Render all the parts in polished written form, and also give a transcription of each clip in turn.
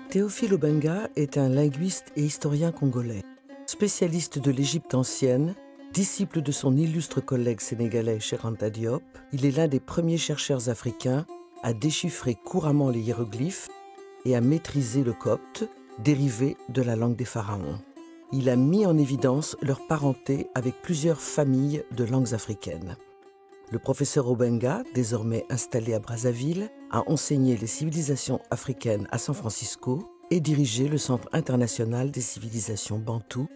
Théophile Obenga est un linguiste et historien congolais. Spécialiste de l'Égypte ancienne, disciple de son illustre collègue sénégalais Cheikh Anta Diop, il est l'un des premiers chercheurs africains à déchiffrer couramment les hiéroglyphes et à maîtriser le copte, dérivé de la langue des pharaons. Il a mis en évidence leur parenté avec plusieurs familles de langues africaines. Le professeur Obenga, désormais installé à Brazzaville, a enseigné les civilisations africaines à San Francisco et dirigé le Centre international des civilisations bantoues,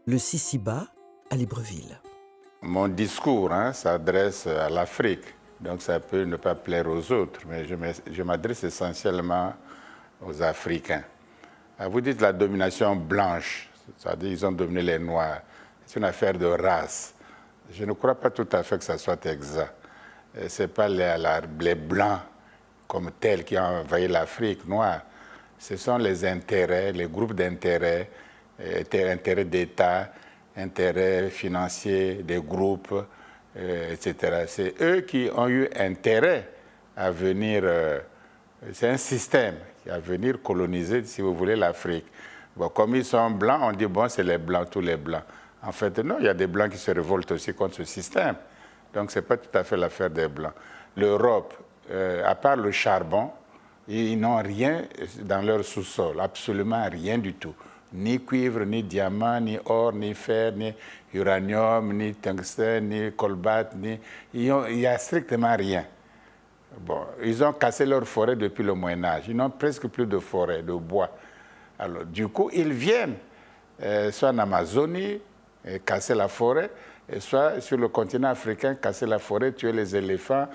le CICIBA, à Libreville. Mon discours s'adresse à l'Afrique, donc ça peut ne pas plaire aux autres, mais je m'adresse essentiellement aux Africains. Vous dites la domination blanche, c'est-à-dire qu'ils ont dominé les Noirs. C'est une affaire de race. Je ne crois pas tout à fait que ça soit exact. Ce n'est pas les Blancs comme tels qui ont envahi l'Afrique noire. Ce sont les intérêts, les groupes d'intérêts, intérêts d'État, intérêts financiers des groupes, etc. C'est eux qui ont eu intérêt à venir... c'est un système qui a venir coloniser, si vous voulez, l'Afrique. Bon, comme ils sont blancs, on dit, bon, c'est les blancs, tous les blancs. En fait, non, il y a des blancs qui se révoltent aussi contre ce système. Donc, ce n'est pas tout à fait l'affaire des blancs. L'Europe, à part le charbon, ils n'ont rien dans leur sous-sol, absolument rien du tout. Ni cuivre, ni diamant, ni or, ni fer, ni uranium, ni tungstène, ni colbate, il n'y a strictement rien. Bon, ils ont cassé leur forêt depuis le Moyen-Âge. Ils n'ont presque plus de forêt, de bois. Alors, du coup, ils viennent, soit en Amazonie, casser la forêt, soit sur le continent africain, casser la forêt, tuer les éléphants,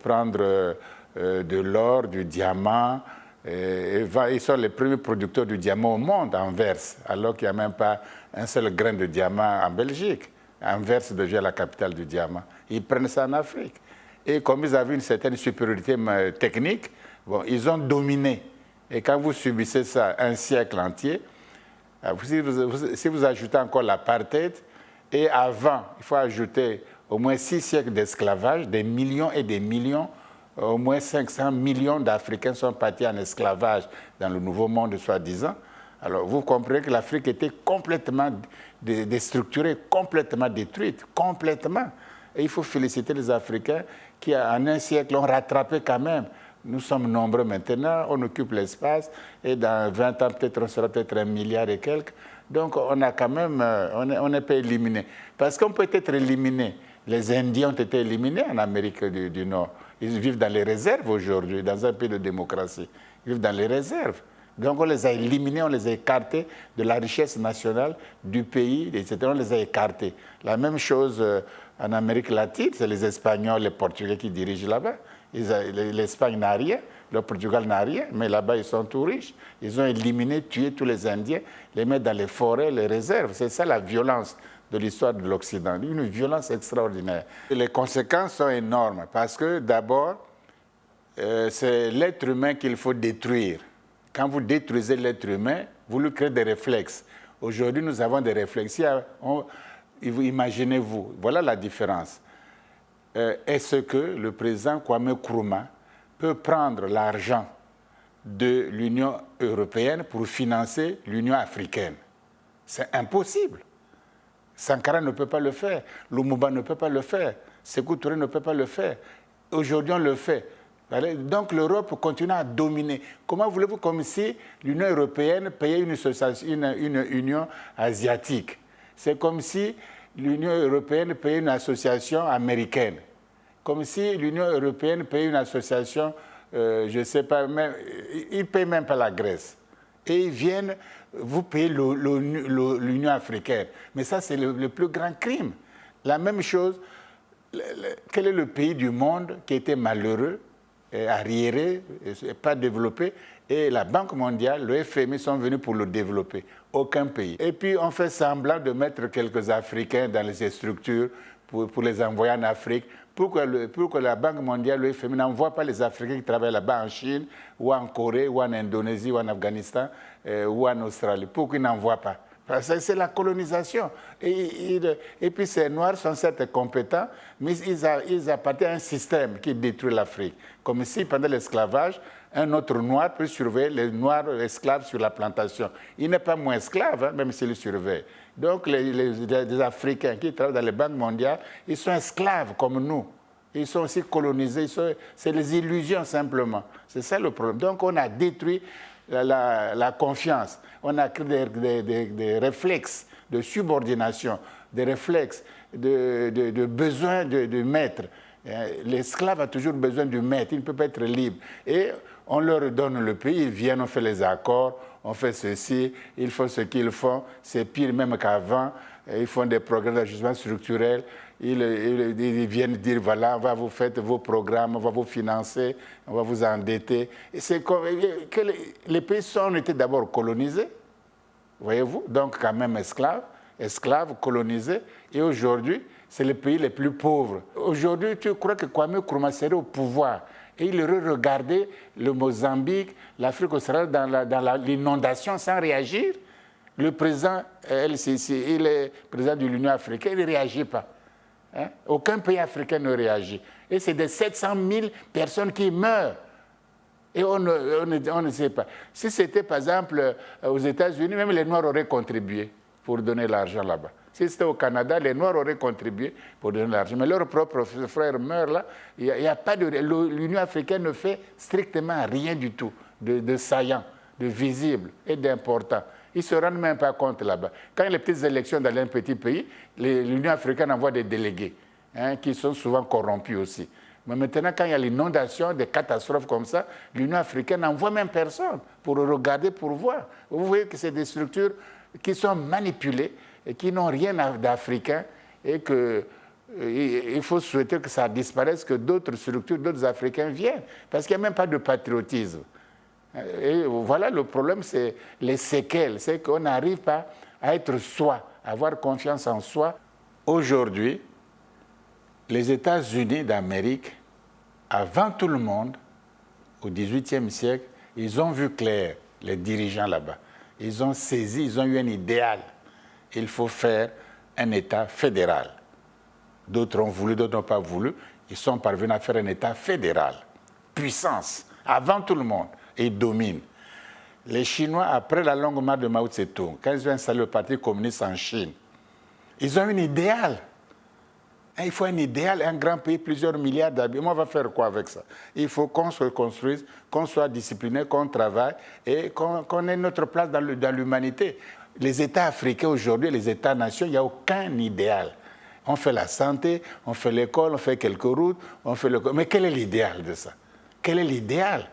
prendre de l'or, du diamant. Ils sont les premiers producteurs du diamant au monde, à Anvers, alors qu'il n'y a même pas un seul grain de diamant en Belgique. Anvers devient la capitale du diamant. Ils prennent ça en Afrique. Et comme ils avaient une certaine supériorité technique, bon, ils ont dominé. Et quand vous subissez ça un siècle entier, si vous ajoutez encore l'apartheid, et avant, il faut ajouter au moins 6 siècles d'esclavage, des millions et des millions, au moins 500 millions d'Africains sont partis en esclavage dans le Nouveau Monde, soi-disant. Alors, vous comprenez que l'Afrique était complètement déstructurée, complètement détruite, complètement. Et il faut féliciter les Africains qui, en un siècle, ont rattrapé quand même. Nous sommes nombreux maintenant, on occupe l'espace, et dans 20 ans, peut-être, on sera peut-être 1 milliard et quelques. Donc, on a quand même, on n'est pas éliminé. Parce qu'on peut être éliminé. Les Indiens ont été éliminés en Amérique du Nord. Ils vivent dans les réserves aujourd'hui, dans un pays de démocratie. Ils vivent dans les réserves. Donc, on les a éliminés, on les a écartés de la richesse nationale du pays, etc. On les a écartés. La même chose en Amérique latine, c'est les Espagnols, les Portugais qui dirigent là-bas. L'Espagne n'a rien, le Portugal n'a rien, mais là-bas, ils sont tout riches. Ils ont éliminé, tué tous les Indiens, les mettre dans les forêts, les réserves. C'est ça la violence de l'histoire de l'Occident, une violence extraordinaire. Les conséquences sont énormes parce que d'abord, c'est l'être humain qu'il faut détruire. Quand vous détruisez l'être humain, vous lui créez des réflexes. Aujourd'hui, nous avons des réflexes. Imaginez-vous, voilà la différence. Est-ce que le président Kwame Nkrumah peut prendre l'argent de l'Union européenne pour financer l'Union africaine? C'est impossible. Sankara ne peut pas le faire. Lumumba ne peut pas le faire. Sékou Touré ne peut pas le faire. Aujourd'hui, on le fait. Donc l'Europe continue à dominer. Comment voulez-vous, comme si l'Union européenne payait une union asiatique? C'est comme si l'Union européenne payait une association américaine. Comme si l'Union européenne payait une association, je ne sais pas, ils ne payent même pas la Grèce. Et ils viennent, vous payez l'Union africaine. Mais ça, c'est le plus grand crime. La même chose, quel est le pays du monde qui était malheureux, arriéré, pas développé, et la Banque mondiale, le FMI sont venus pour le développer. Aucun pays. Et puis on fait semblant de mettre quelques Africains dans ces structures pour les envoyer en Afrique. Pour que la Banque mondiale, le FMI, n'envoie pas les Africains qui travaillent là-bas en Chine, ou en Corée, ou en Indonésie, ou en Afghanistan, ou en Australie. Pourquoi ils n'envoient pas? Parce que c'est la colonisation. Et puis ces Noirs sont certes compétents, mais ils appartiennent à un système qui détruit l'Afrique. Comme si pendant l'esclavage, un autre noir peut surveiller les noirs esclaves sur la plantation. Il n'est pas moins esclave, hein, même s'il surveille. Donc les Africains qui travaillent dans les banques mondiales, ils sont esclaves comme nous. Ils sont aussi colonisés. C'est les illusions simplement. C'est ça le problème. Donc on a détruit la confiance. On a créé des réflexes de subordination, des réflexes de besoin de maître. L'esclave a toujours besoin du maître, il ne peut pas être libre. Et on leur donne le pays, ils viennent, on fait les accords, on fait ceci, ils font ce qu'ils font, c'est pire même qu'avant. Ils font des programmes d'ajustement structurel, ils viennent dire voilà, on va vous faire vos programmes, on va vous financer, on va vous endetter. C'est comme que les pays ont été d'abord colonisés, voyez-vous, donc quand même esclaves, colonisés, et aujourd'hui, c'est les pays les plus pauvres. Aujourd'hui, tu crois que Kwame Nkrumah serait au pouvoir et il aurait regardé le Mozambique, l'Afrique australe dans l'inondation sans réagir? Le président LCC, il est président de l'Union africaine, il ne réagit pas. Hein? Aucun pays africain ne réagit. Et c'est des 700 000 personnes qui meurent. Et on ne sait pas. Si c'était, par exemple, aux États-Unis, même les Noirs auraient contribué pour donner l'argent là-bas. Si c'était au Canada, les Noirs auraient contribué pour donner l'argent. Mais leurs propres frères meurent là. Il y a pas de, l'Union africaine ne fait strictement rien du tout de saillant, de visible et d'important. Ils ne se rendent même pas compte là-bas. Quand il y a les petites élections dans un petit pays, l'Union africaine envoie des délégués qui sont souvent corrompus aussi. Mais maintenant, quand il y a l'inondation, des catastrophes comme ça, l'Union africaine n'envoie même personne pour regarder, pour voir. Vous voyez que c'est des structures qui sont manipulées et qui n'ont rien d'africain et qu'il faut souhaiter que ça disparaisse, que d'autres structures, d'autres Africains viennent. Parce qu'il n'y a même pas de patriotisme. Et voilà, le problème, c'est les séquelles. C'est qu'on n'arrive pas à être soi, à avoir confiance en soi. Aujourd'hui, les États-Unis d'Amérique, avant tout le monde, au XVIIIe siècle, ils ont vu clair, les dirigeants là-bas. Ils ont saisi, ils ont eu un idéal. Il faut faire un État fédéral. D'autres ont voulu, d'autres n'ont pas voulu. Ils sont parvenus à faire un État fédéral. Puissance, avant tout le monde, et ils dominent. Les Chinois, après la longue marche de Mao Tse-tung, quand ils ont installé le Parti communiste en Chine, ils ont un idéal. Il faut un idéal, un grand pays, plusieurs milliards d'habitants. On va faire quoi avec ça? Il faut qu'on se construise, qu'on soit discipliné, qu'on travaille et qu'on ait notre place dans l'humanité. Les États africains aujourd'hui, les États-nations, il n'y a aucun idéal. On fait la santé, on fait l'école, on fait quelques routes, mais quel est l'idéal de ça? Quel est l'idéal?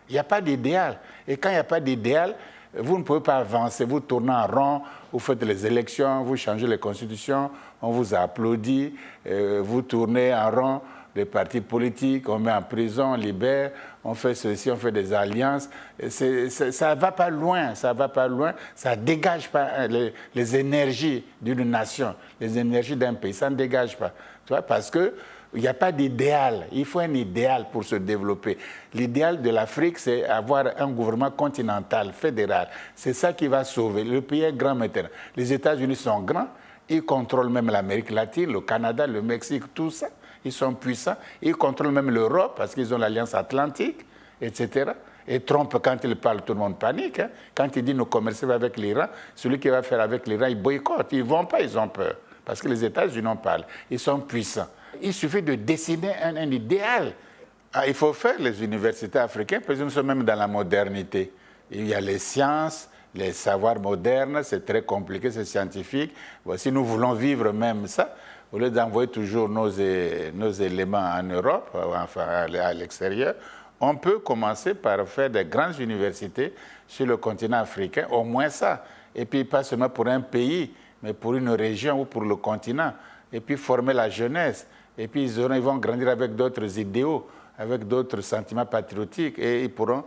Il n'y a pas d'idéal. Et quand il n'y a pas d'idéal, vous ne pouvez pas avancer, vous tournez en rond, vous faites les élections, vous changez les constitutions, on vous applaudit, vous tournez en rond les partis politiques, on met en prison, on libère, on fait ceci, on fait des alliances. Ça ne va pas loin, ça ne va pas loin, ça ne dégage pas les énergies d'une nation, les énergies d'un pays, ça ne dégage pas. Tu vois, parce que il n'y a pas d'idéal. Il faut un idéal pour se développer. L'idéal de l'Afrique, c'est avoir un gouvernement continental, fédéral. C'est ça qui va sauver. Le pays est grand maintenant. Les États-Unis sont grands. Ils contrôlent même l'Amérique latine, le Canada, le Mexique, tout ça. Ils sont puissants. Ils contrôlent même l'Europe parce qu'ils ont l'Alliance Atlantique, etc. Et Trump, quand il parle, tout le monde panique. Hein. Quand il dit nous commercer avec l'Iran, celui qui va faire avec l'Iran, il boycotte. Ils ne vont pas, ils ont peur. Parce que les États-Unis en parlent. Ils sont puissants. Il suffit de dessiner un idéal. Il faut faire les universités africaines, parce que nous sommes même dans la modernité. Il y a les sciences, les savoirs modernes, c'est très compliqué, c'est scientifique. Si nous voulons vivre même ça, au lieu d'envoyer toujours nos éléments en Europe, enfin à l'extérieur, on peut commencer par faire des grandes universités sur le continent africain, au moins ça. Et puis pas seulement pour un pays, mais pour une région ou pour le continent. Et puis former la jeunesse. Et puis ils vont grandir avec d'autres idéaux, avec d'autres sentiments patriotiques. Et ils pourront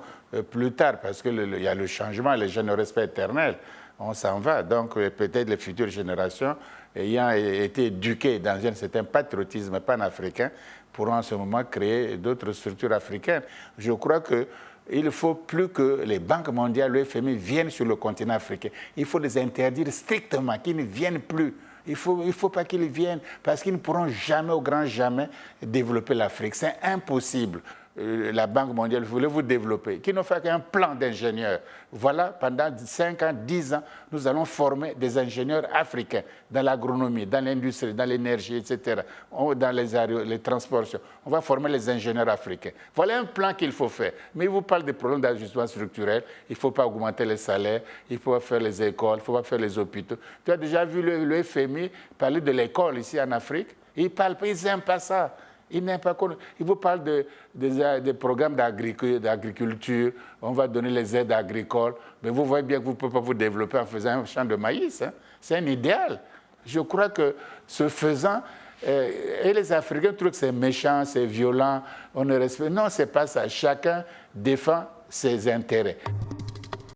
plus tard, parce qu'il y a le changement, les jeunes ne restent pas éternels, on s'en va. Donc peut-être les futures générations, ayant été éduquées dans un certain patriotisme panafricain, pourront en ce moment créer d'autres structures africaines. Je crois qu'il ne faut plus que les banques mondiales, le FMI, viennent sur le continent africain. Il faut les interdire strictement, qu'ils ne viennent plus. Il ne faut pas qu'ils viennent parce qu'ils ne pourront jamais, au grand jamais, développer l'Afrique. C'est impossible. la Banque mondiale voulait vous développer, qui n'ont fait qu'un plan d'ingénieurs. Voilà, pendant 5 ans, 10 ans, nous allons former des ingénieurs africains dans l'agronomie, dans l'industrie, dans l'énergie, etc., dans les transports. On va former les ingénieurs africains. Voilà un plan qu'il faut faire. Mais il vous parle des problèmes d'ajustement structurel. Il ne faut pas augmenter les salaires, il faut faire les écoles, il ne faut pas faire les hôpitaux. Tu as déjà vu le FMI parler de l'école ici en Afrique? Ils n'aiment pas ça. Ils vous parlent des programmes d'agriculture, on va donner les aides agricoles, mais vous voyez bien que vous ne pouvez pas vous développer en faisant un champ de maïs. Hein. C'est un idéal. Je crois que ce faisant, et les Africains trouvent que c'est méchant, c'est violent, on ne respecte. Non, ce n'est pas ça. Chacun défend ses intérêts.